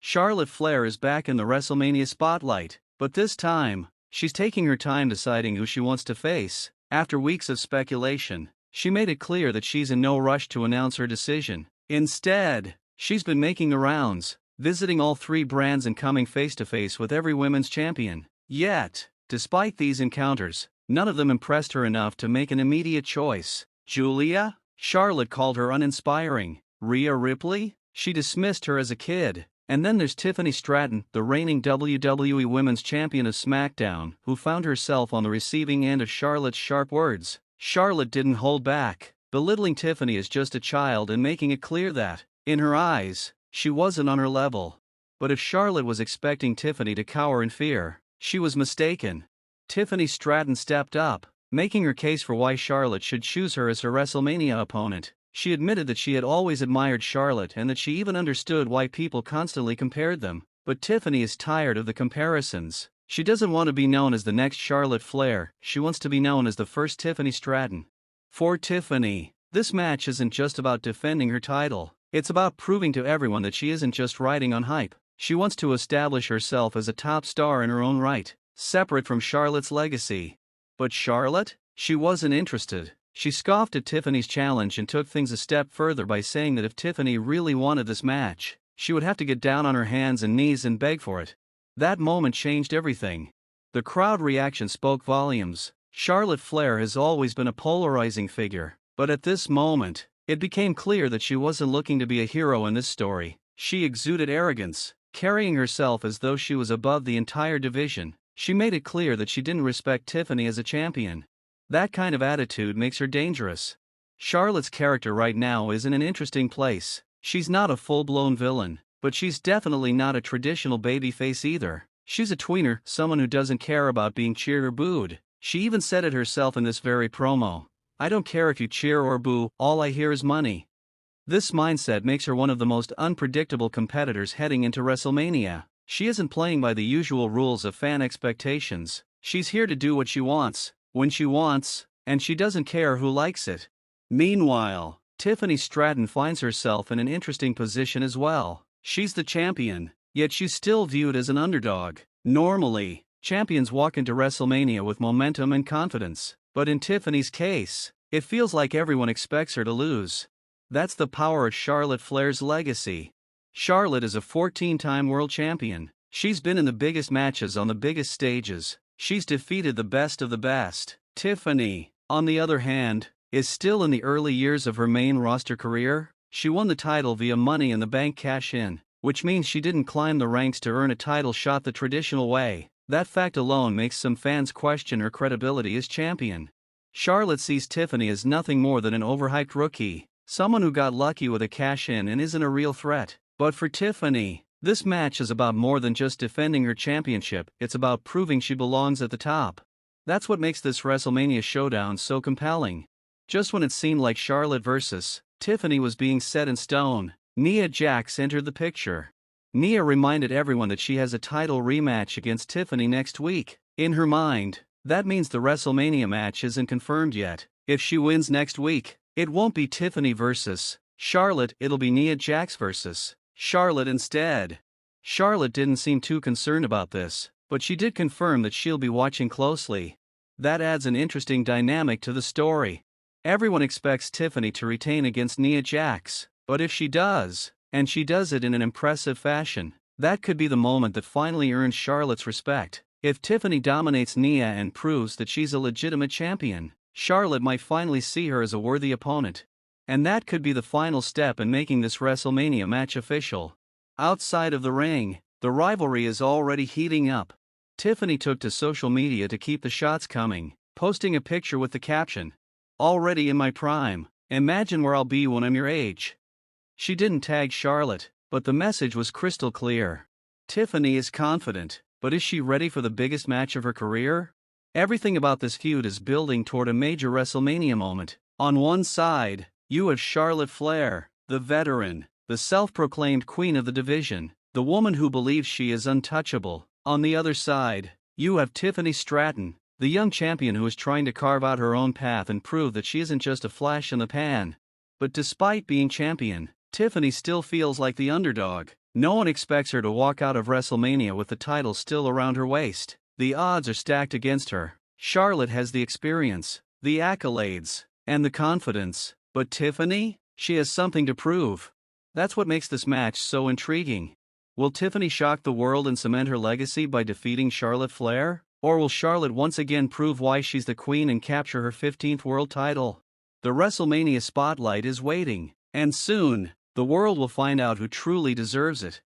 Charlotte Flair is back in the WrestleMania spotlight, but this time, she's taking her time deciding who she wants to face. After weeks of speculation, she made it clear that she's in no rush to announce her decision. Instead, she's been making the rounds, visiting all three brands and coming face-to-face with every women's champion. Yet, despite these encounters, none of them impressed her enough to make an immediate choice. Julia? Charlotte called her uninspiring. Rhea Ripley? She dismissed her as a kid. And then there's Tiffany Stratton, the reigning WWE Women's Champion of SmackDown, who found herself on the receiving end of Charlotte's sharp words. Charlotte didn't hold back, belittling Tiffany as just a child and making it clear that, in her eyes, she wasn't on her level. But if Charlotte was expecting Tiffany to cower in fear, she was mistaken. Tiffany Stratton stepped up, making her case for why Charlotte should choose her as her WrestleMania opponent. She admitted that she had always admired Charlotte and that she even understood why people constantly compared them. But Tiffany is tired of the comparisons. She doesn't want to be known as the next Charlotte Flair, she wants to be known as the first Tiffany Stratton. For Tiffany, this match isn't just about defending her title, it's about proving to everyone that she isn't just riding on hype. She wants to establish herself as a top star in her own right, separate from Charlotte's legacy. But Charlotte? She wasn't interested. She scoffed at Tiffany's challenge and took things a step further by saying that if Tiffany really wanted this match, she would have to get down on her hands and knees and beg for it. That moment changed everything. The crowd reaction spoke volumes. Charlotte Flair has always been a polarizing figure, but at this moment, it became clear that she wasn't looking to be a hero in this story. She exuded arrogance, carrying herself as though she was above the entire division. She made it clear that she didn't respect Tiffany as a champion. That kind of attitude makes her dangerous. Charlotte's character right now is in an interesting place. She's not a full-blown villain, but she's definitely not a traditional babyface either. She's a tweener, someone who doesn't care about being cheered or booed. She even said it herself in this very promo. "I don't care if you cheer or boo, all I hear is money." This mindset makes her one of the most unpredictable competitors heading into WrestleMania. She isn't playing by the usual rules of fan expectations. She's here to do what she wants, when she wants, and she doesn't care who likes it. Meanwhile, Tiffany Stratton finds herself in an interesting position as well. She's the champion, yet she's still viewed as an underdog. Normally, champions walk into WrestleMania with momentum and confidence, but in Tiffany's case, it feels like everyone expects her to lose. That's the power of Charlotte Flair's legacy. Charlotte is a 14-time world champion. She's been in the biggest matches on the biggest stages. She's defeated the best of the best. Tiffany, on the other hand, is still in the early years of her main roster career. She won the title via Money in the Bank cash-in, which means she didn't climb the ranks to earn a title shot the traditional way. That fact alone makes some fans question her credibility as champion. Charlotte sees Tiffany as nothing more than an overhyped rookie, someone who got lucky with a cash-in and isn't a real threat. But for Tiffany, this match is about more than just defending her championship, it's about proving she belongs at the top. That's what makes this WrestleMania showdown so compelling. Just when it seemed like Charlotte versus Tiffany was being set in stone, Nia Jax entered the picture. Nia reminded everyone that she has a title rematch against Tiffany next week. In her mind, that means the WrestleMania match isn't confirmed yet. If she wins next week, it won't be Tiffany versus Charlotte, it'll be Nia Jax versus Charlotte instead. Charlotte didn't seem too concerned about this, but she did confirm that she'll be watching closely. That adds an interesting dynamic to the story. Everyone expects Tiffany to retain against Nia Jax, but if she does, and she does it in an impressive fashion, that could be the moment that finally earns Charlotte's respect. If Tiffany dominates Nia and proves that she's a legitimate champion, Charlotte might finally see her as a worthy opponent. And that could be the final step in making this WrestleMania match official. Outside of the ring, the rivalry is already heating up. Tiffany took to social media to keep the shots coming, posting a picture with the caption, "Already in my prime, imagine where I'll be when I'm your age." She didn't tag Charlotte, but the message was crystal clear. Tiffany is confident, but is she ready for the biggest match of her career? Everything about this feud is building toward a major WrestleMania moment. On one side, you have Charlotte Flair, the veteran, the self-proclaimed queen of the division, the woman who believes she is untouchable. On the other side, you have Tiffany Stratton, the young champion who is trying to carve out her own path and prove that she isn't just a flash in the pan. But despite being champion, Tiffany still feels like the underdog. No one expects her to walk out of WrestleMania with the title still around her waist. The odds are stacked against her. Charlotte has the experience, the accolades, and the confidence. But Tiffany? She has something to prove. That's what makes this match so intriguing. Will Tiffany shock the world and cement her legacy by defeating Charlotte Flair? Or will Charlotte once again prove why she's the queen and capture her 15th world title? The WrestleMania spotlight is waiting, and soon, the world will find out who truly deserves it.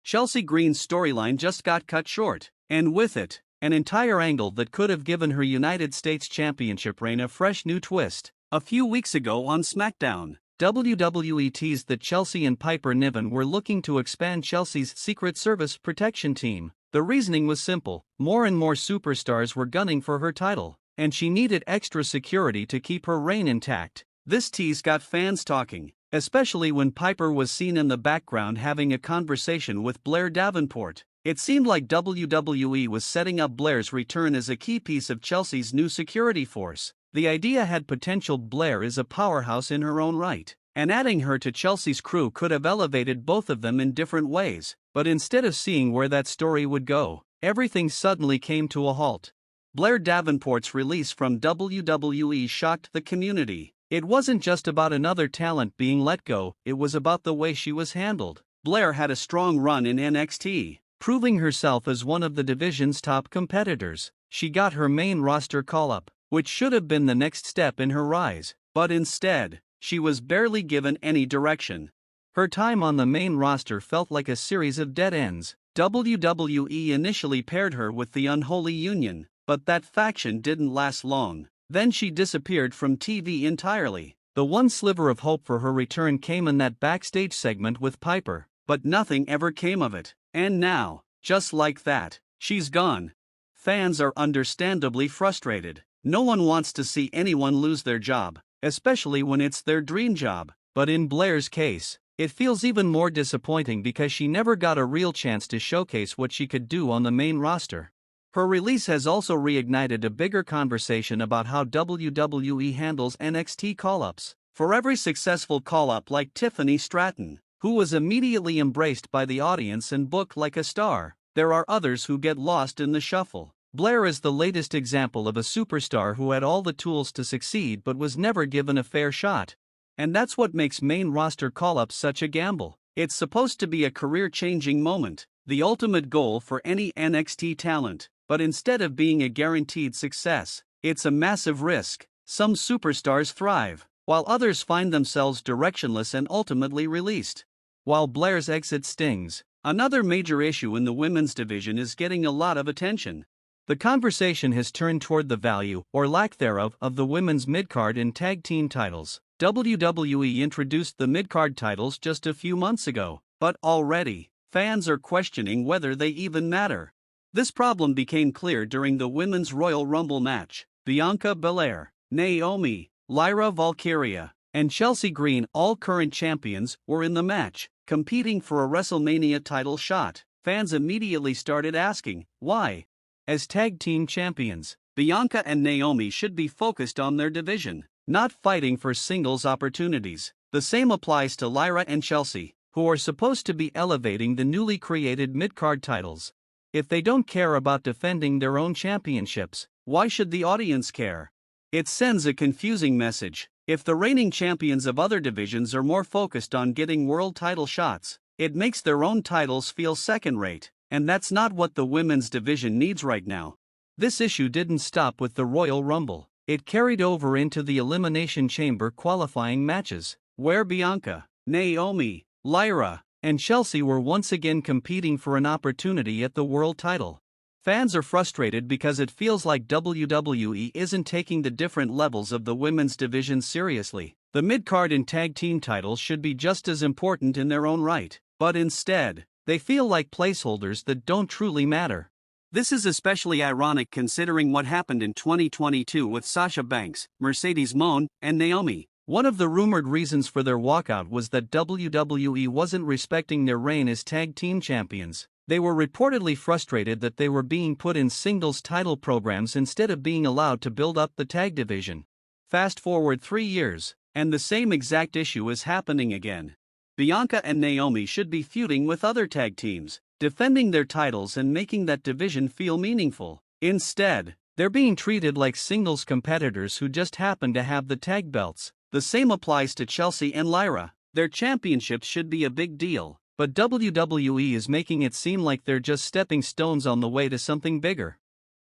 Chelsea Green's storyline just got cut short, and with it, an entire angle that could have given her United States Championship reign a fresh new twist. A few weeks ago on SmackDown, WWE teased that Chelsea and Piper Niven were looking to expand Chelsea's Secret Service protection team. The reasoning was simple: more and more superstars were gunning for her title, and she needed extra security to keep her reign intact. This tease got fans talking, especially when Piper was seen in the background having a conversation with Blair Davenport. It seemed like WWE was setting up Blair's return as a key piece of Chelsea's new security force. The idea had potential. Blair is a powerhouse in her own right, and adding her to Chelsea's crew could have elevated both of them in different ways. But instead of seeing where that story would go, everything suddenly came to a halt. Blair Davenport's release from WWE shocked the community. It wasn't just about another talent being let go, it was about the way she was handled. Blair had a strong run in NXT, proving herself as one of the division's top competitors. She got her main roster call-up, which should have been the next step in her rise, but instead, she was barely given any direction. Her time on the main roster felt like a series of dead ends. WWE initially paired her with the Unholy Union, but that faction didn't last long. Then she disappeared from TV entirely. The one sliver of hope for her return came in that backstage segment with Piper, but nothing ever came of it. And now, just like that, she's gone. Fans are understandably frustrated. No one wants to see anyone lose their job, especially when it's their dream job. But in Blair's case, it feels even more disappointing because she never got a real chance to showcase what she could do on the main roster. Her release has also reignited a bigger conversation about how WWE handles NXT call-ups. For every successful call-up like Tiffany Stratton, who was immediately embraced by the audience and booked like a star, there are others who get lost in the shuffle. Blair is the latest example of a superstar who had all the tools to succeed but was never given a fair shot. And that's what makes main roster call-ups such a gamble. It's supposed to be a career-changing moment, the ultimate goal for any NXT talent, but instead of being a guaranteed success, it's a massive risk. Some superstars thrive, while others find themselves directionless and ultimately released. While Blair's exit stings, another major issue in the women's division is getting a lot of attention. The conversation has turned toward the value, or lack thereof, of the women's midcard and tag team titles. WWE introduced the midcard titles just a few months ago, but already, fans are questioning whether they even matter. This problem became clear during the Women's Royal Rumble match. Bianca Belair, Naomi, Lyra Valkyria, and Chelsea Green, all current champions, were in the match, competing for a WrestleMania title shot. Fans immediately started asking, why? As tag team champions, Bianca and Naomi should be focused on their division, not fighting for singles opportunities. The same applies to Lyra and Chelsea, who are supposed to be elevating the newly created midcard titles. If they don't care about defending their own championships, why should the audience care? It sends a confusing message. If the reigning champions of other divisions are more focused on getting world title shots, it makes their own titles feel second-rate, and that's not what the women's division needs right now. This issue didn't stop with the Royal Rumble. It carried over into the Elimination Chamber qualifying matches, where Bianca, Naomi, Lyra, and Chelsea were once again competing for an opportunity at the world title. Fans are frustrated because it feels like WWE isn't taking the different levels of the women's division seriously. The midcard and tag team titles should be just as important in their own right, but instead, they feel like placeholders that don't truly matter. This is especially ironic considering what happened in 2022 with Sasha Banks, Mercedes Moné, and Naomi. One of the rumored reasons for their walkout was that WWE wasn't respecting their reign as tag team champions. They were reportedly frustrated that they were being put in singles title programs instead of being allowed to build up the tag division. Fast forward 3 years, and the same exact issue is happening again. Bianca and Naomi should be feuding with other tag teams, defending their titles and making that division feel meaningful. Instead, they're being treated like singles competitors who just happen to have the tag belts. The same applies to Chelsea and Lyra. Their championships should be a big deal, but WWE is making it seem like they're just stepping stones on the way to something bigger.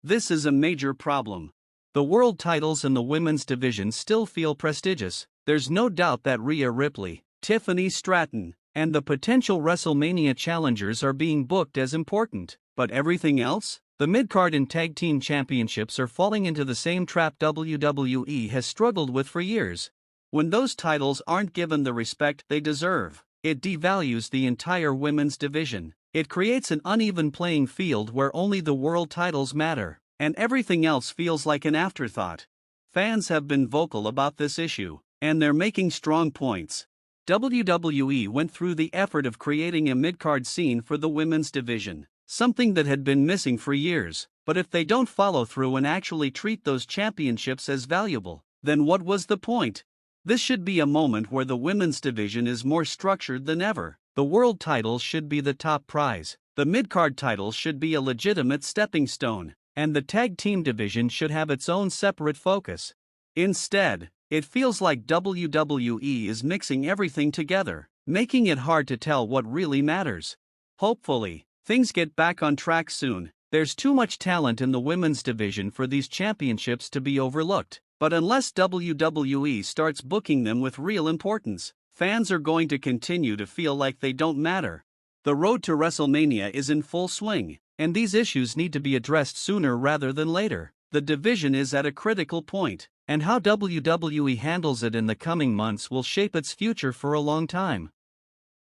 This is a major problem. The world titles in the women's division still feel prestigious. There's no doubt that Rhea Ripley, Tiffany Stratton, and the potential WrestleMania challengers are being booked as important. But everything else? The mid-card and tag team championships are falling into the same trap WWE has struggled with for years. When those titles aren't given the respect they deserve, it devalues the entire women's division. It creates an uneven playing field where only the world titles matter, and everything else feels like an afterthought. Fans have been vocal about this issue, and they're making strong points. WWE went through the effort of creating a mid-card scene for the women's division, something that had been missing for years, but if they don't follow through and actually treat those championships as valuable, then what was the point? This should be a moment where the women's division is more structured than ever. The world titles should be the top prize, the mid-card titles should be a legitimate stepping stone, and the tag team division should have its own separate focus. Instead, it feels like WWE is mixing everything together, making it hard to tell what really matters. Hopefully, things get back on track soon. There's too much talent in the women's division for these championships to be overlooked. But unless WWE starts booking them with real importance, fans are going to continue to feel like they don't matter. The road to WrestleMania is in full swing, and these issues need to be addressed sooner rather than later. The division is at a critical point, and how WWE handles it in the coming months will shape its future for a long time.